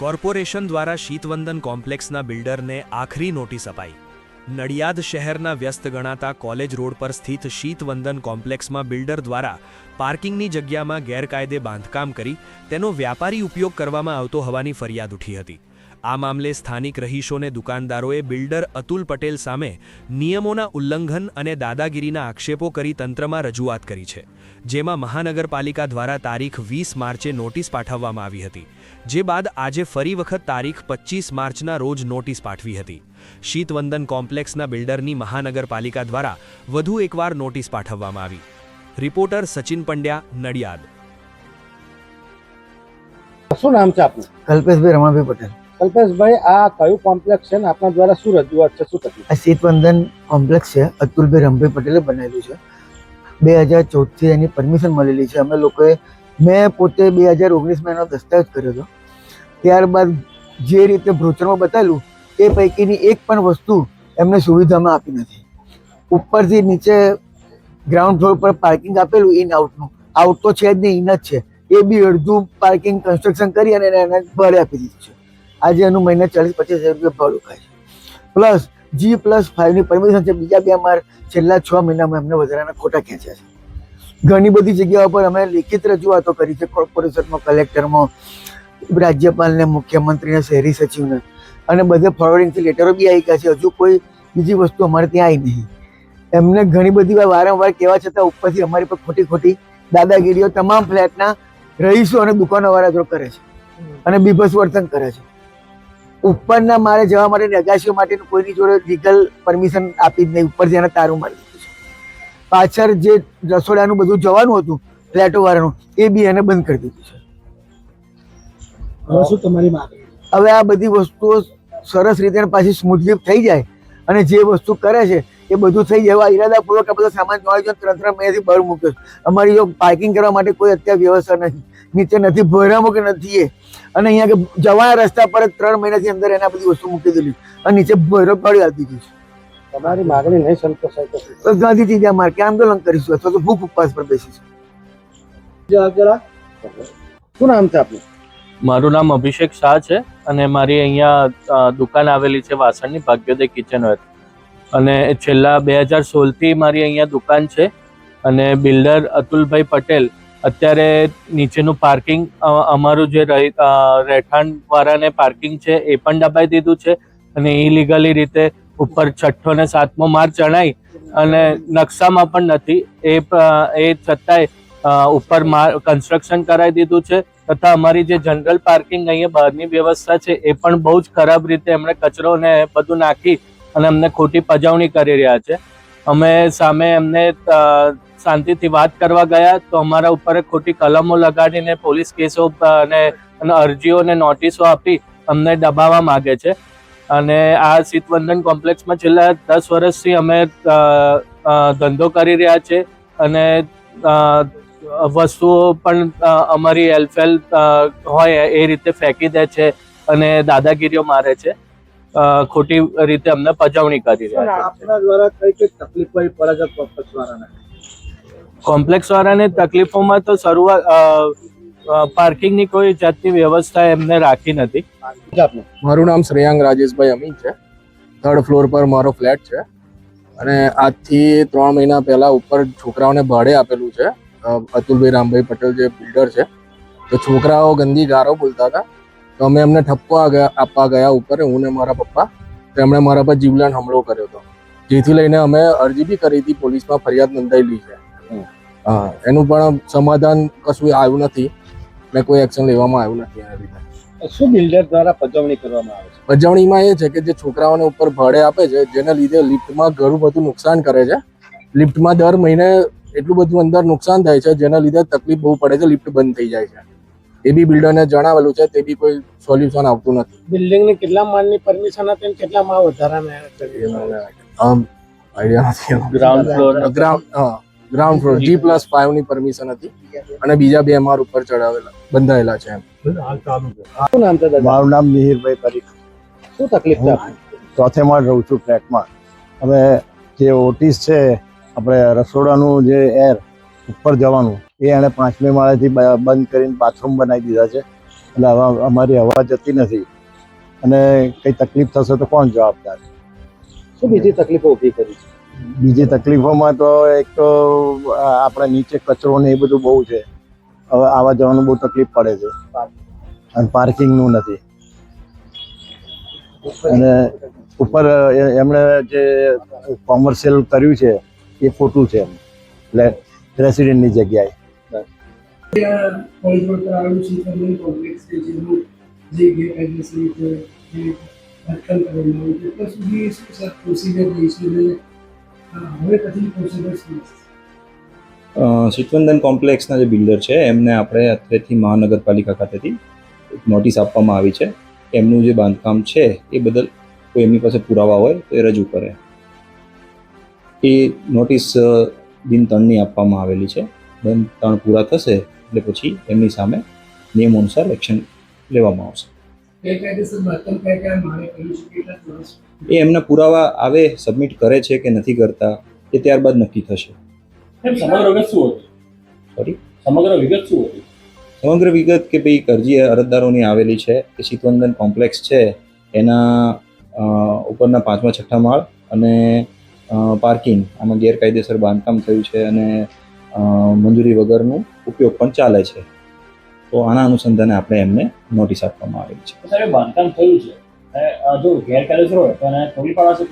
Corporation દ્વારા શીતવંદન કોમ્પ્લેક્સના બિલ્ડરને આખરી notice અપાઈ। નડિયાદ શહેરના વ્યસ્ત ગણાતા કોલેજ રોડ પર સ્થિત શીતવંદન કોમ્પ્લેક્સમાં બિલ્ડર દ્વારા પાર્કિંગની જગ્યામાં ગેરકાયદે બાંધકામ કરી તેનો વ્યાપારી ઉપયોગ કરવામાં આવતો હોવાની ફરિયાદ ઉઠી હતી। આ મામલે સ્થાનિક રહીશોને દુકાનદારોએ બિલ્ડર અતુલ પટેલ સામે નિયમોના ઉલ્લંઘન અને દાદાગીરીના આક્ષેપો કરી તંત્રમાં રજૂઆત કરી છે, જેમાં મહાનગરપાલિકા દ્વારા તારીખ 20 માર્ચે નોટિસ પાઠવવામાં આવી હતી, જે બાદ આજે ફરી વખત તારીખ 25 માર્ચના રોજ નોટિસ પાઠવી હતી। શીતવંદન કોમ્પ્લેક્સના બિલ્ડરની મહાનગરપાલિકા દ્વારા વધુ એકવાર નોટિસ પાઠવવામાં આવી। રિપોર્ટર સચિન પંડ્યા, નડિયાદ। શું નામ છે આપનું? કલ્પેશભાઈ રમણભાઈ પટેલ। કલ્પેશભાઈ, આ કયું કોમ્પ્લેક્સ છે ને આપના દ્વારા શું રજૂઆત છે, શું તકલીફ? આ શીતવંદન કોમ્પ્લેક્સ છે, અતુલભાઈ રમણભાઈ પટેલે બનાવેલું છે। 2014 થી એની પરમિશન મળેલી છે। અમે લોકોએ મેં પોતે 2019માં એનો દસ્તાવેજ કર્યો હતો। ત્યારબાદ જે રીતે બ્રોચરમાં બતાવેલું એ પૈકીની એક પણ વસ્તુ એમને સુવિધામાં આપી નથી। ઉપરથી નીચે ગ્રાઉન્ડ ફ્લોર પર પાર્કિંગ આપેલું ઇન આઉટનું, આઉટ તો છે જ નહીં, ઇન જ છે, એ બી અડધું પાર્કિંગ કન્સ્ટ્રક્શન કરી અને એને ભાડે આપી દીધું છે। આજે એનું મહિને 40-50 હજાર રૂપિયા ભાડું ખાય છે, પ્લસ G+5ની પરમિશન છે। બીજા 2 માળ છેલ્લા 6 મહિનામાં એમને વધારાના ખોટા ખેંચ્યા છે। ઘણી બધી જગ્યાઓ પર અમે લેખિત રજૂઆતો કરી છે, કોર્પોરેશનમાં, કલેક્ટરમાં, રાજ્યપાલને, મુખ્યમંત્રીને, શહેરી સચિવને, અને બધે ફોરવર્ડિંગથી લેટરો બી આવી ગયા છે। હજુ કોઈ બીજી વસ્તુ અમારે ત્યાં આવી નહીં। એમને ઘણી બધી વાર વારંવાર કહેવા છતાં ઉપરથી અમારી પર ખોટી ખોટી દાદાગીરીઓ તમામ ફ્લેટના રહીશો અને દુકાનોવાળા કરે છે અને બીભત્સ વર્તન કરે છે। ઉપરના મારે જવા માટે અગાશીઓ માટેનું કોઈની જોડે લીગલ પરમિશન આપી જ નહીં, ઉપરથી એને તારું મારી દીધું છે। પાછળ જે રસોડાનું બધું જવાનું હતું ફ્લેટો વાળાનું, એ બી એને બંધ કરી દીધું છે। હવે શું તમારી માંગણી? હવે આ બધી વસ્તુઓ સરસ રીતે પાછી સ્મૂથલી થઈ જાય અને જે વસ્તુ કરે છે એ બધું થઈ જાય। એવા ઈરાદાપૂર્વક આ બધો સામાન જોઈ જો 3 મહિનાથી બહાર મૂક્યો છે। અમારી જો પાર્કિંગ કરવા માટે કોઈ અત્યારે વ્યવસ્થા નથી, નીચે નથી ભરામો કે નથી, અને અહીંયા કે જવાના રસ્તા પર 3 મહિનાથી અંદર એને આ બધી વસ્તુ મૂકી દીધી અને નીચે ભરો પાડી આપી દીધું છે। તમારી માંગણી નહીં સંતોષાય તો ગાંધીજી ત્યાં મારે કે આંદોલન કરીશું અથવા તો ભૂખ ઉપવાસ પર બેસીશું। શું નામ છે આપનું? મારું નામ અભિષેક શાહ છે અને મારી અહીંયા દુકાન આવેલી છે વાસણની, ભાગ્યોદય કિચનવેર, અને છેલ્લા 2016 થી મારી અહીંયા દુકાન છે। અને બિલ્ડર અતુલભાઈ પટેલ અત્યારે નીચેનું પાર્કિંગ, અમારું જે રહેઠાણવાળાને પાર્કિંગ છે એ પણ દબાઈ દીધું છે, અને ઇલીગલી રીતે ઉપર 6ઠ્ઠો ને 7મો માળ ચણાઈ અને નકશામાં પણ નથી, એ છતાંય ઉપર કન્સ્ટ્રક્શન કરાવી દીધું છે। તથા અમારી જે જનરલ પાર્કિંગ અહીંયા બહારની વ્યવસ્થા છે એ પણ બહુ જ ખરાબ રીતે એમણે કચરો ને બધું નાખી અને અમને ખોટી પજવણી કરી રહ્યા છે। અમે સામે એમને શાંતિથી વાત કરવા ગયા તો અમારા ઉપર ખોટી કલમો લગાડીને પોલીસ કેસો અને અરજીઓ અને નોટિસો આપી અમને દબાવવા માંગે છે। અને આ શીતવંદન કોમ્પ્લેક્સમાં છેલ્લા 10 વર્ષથી અમે ધંધો કરી રહ્યા છે, અને વસ્તુઓ પણ અમારી હેલ્ફેલ હોય એ રીતે ફેંકી દે છે અને દાદાગીરીઓ મારે છે, ખોટી રીતે અમને પજવણી કરી રહ્યા છે। આપના દ્વારા કઈ કઈ તકલીફ પડી પડે છે કોમ્પ્લેક્સ વાળાને? કોમ્પ્લેક્સ વાળાને તકલીફોમાં તો શરૂઆત પાર્કિંગની કોઈ જાતની વ્યવસ્થા એમને રાખી નથી। મારું નામ શ્રેયાંગ રાજેશભાઈ અમીન છે। 3rd ફ્લોર પર મારો ફ્લેટ છે, અને આજથી 3 મહિના પહેલા ઉપર છોકરાઓને ભાડે આપેલું છે। અતુલભાઈ રામભાઈ પટેલ જે બિલ્ડર છે, તો છોકરાઓ ગંદી ગારો બોલતા હતા, તો અમે એમને ઠપકો આપવા ગયા ઉપર, હું ને મારા પપ્પા, તો એમણે મારા પર જીવલેણ હુમલો કર્યો હતો, જેથી લઈને અમે અરજી બી કરી હતી, પોલીસમાં ફરિયાદ નોંધાયેલી છે। હા, એનું પણ સમાધાન કશું આવ્યું નથી ને કોઈ એક્શન લેવામાં આવ્યું નથી એના લીધે। શું બિલ્ડર દ્વારા પજવણી કરવામાં આવે છે? પજવણીમાં એ છે કે જે છોકરાઓને ઉપર ભાડે આપે છે, જેના લીધે લિફ્ટમાં ઘણું બધું નુકસાન કરે છે। લિફ્ટમાં દર મહિને એટલું બધું અંદર નુકસાન થાય છે, જેના લીધે તકલીફ બહુ પડે છે, લિફ્ટ બંધ થઈ જાય છે। એ બી બિલ્ડરને જણાવેલું છે, તે બી કોઈ સોલ્યુશન આવતું નથી। બિલ્ડિંગની કેટલા માળની પરમિશન હતી અને કેટલા માળ વધારાને આઈડિયા નથી। ગ્રાઉન્ડ ફ્લોર ગ્રાઉન્ડ ફ્લોર G+5ની પરમિશન હતી, અને બીજા 2 માળ ઉપર બંધાયેલા છે। શું નામ છે દાદા? મારું નામ મિહિરભાઈ પરીખ। શું તકલીફ છે આપની? 4થે માળ રહું છું ફ્લેટમાં। હવે જે ઓટીસ છે, આપણે રસોડાનું જે એર ઉપર જવાનું, એ એણે 5મી માળેથી બંધ કરીને બાથરૂમ બનાવી દીધા છે। એટલે હવે અમારી હવા જતી નથી અને કંઈ તકલીફ થશે તો કોણ જવાબદાર? શું બીજી તકલીફો ઊભી કરી છે? બીજી તકલીફોમાં તો એક તો આપણે નીચે કચરો ને એ બધું બહુ છે, હવે આવવા જવાનું બહુ તકલીફ પડે છે અને પાર્કિંગનું નથી. અને ઉપર એમણે જે કોમર્શિયલ કર્યું છે એ ખોટું છે, એટલે રેસિડેન્ટની જગ્યાએ. કોલેજ રોડ પર આવેલું શીતવંદન કોમ્પ્લેક્સ છે જેનું જે ગેરકાયદેસર રીતે જે રક્ષણ કરવામાં આવ્યું છે ત્યાં સુધી શું સર પ્રોસિજર રહી છે અને હવે પછી પ્રોસિજર શું છે? શીતવંદન કોમ્પ્લેક્સના જે બિલ્ડર છે એમને આપણે અત્રેથી મહાનગરપાલિકા ખાતેથી એક નોટિસ આપવામાં આવી છે. એમનું જે બાંધકામ છે એ બદલ કોઈ એમની પાસે પુરાવા હોય તો એ રજૂ કરે. એ નોટિસ દિન 3ની આપવામાં આવેલી છે. દિન 3 પૂરા થશે એટલે પછી એમની સામે નિયમ અનુસાર એક્શન લેવામાં આવશે. ગેરકાયદેસર બાંધકામ કયા મારે કર્યું છે કેટલા વર્ષ? એ એમના પુરાવા આવે સબમિટ કરે છે કે નથી કરતા એ ત્યારબાદ નક્કી થશે. સમગ્ર વિગત શું હતી? સોરી, સમગ્ર વિગત શું હતી? સમગ્ર વિગત કે ભાઈ અરજી અરજદારોની આવેલી છે કે શીતવંદન કોમ્પ્લેક્સ છે એના ઉપરના 5મા 6ઠા માળ અને પાર્કિંગ આમાં ગેરકાયદેસર બાંધકામ થયું છે અને મંજૂરી વગરનું ઉપયોગ પણ ચાલે છે. તો આના અનુસંધાને આપણે એમને નોટિસ આપવામાં આવેલી છે. સાહેબ, બાંધકામ થયું છે જો ગેરકાયદેસર હોય તો એને તોડી પાડશે?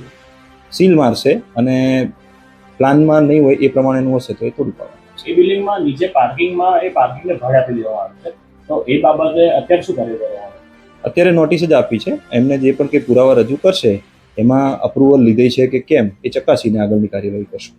સીલ મારશે અને પ્લાનમાં નહીં હોય એ પ્રમાણેનું હશે તો એ તોડી પાડવાનું. એ બિલ્ડિંગમાં નીચે પાર્કિંગમાં એ પાર્કિંગને ભાડે આપી દેવામાં આવે છે, તો એ બાબતે અત્યારે શું કરી રહ્યા? અત્યારે નોટિસ જ આપી છે. એમને જે પણ કંઈ પુરાવા રજૂ કરશે એમાં અપ્રુવલ લીધી છે કે કેમ એ ચકાસીને આગળની કાર્યવાહી કરશું.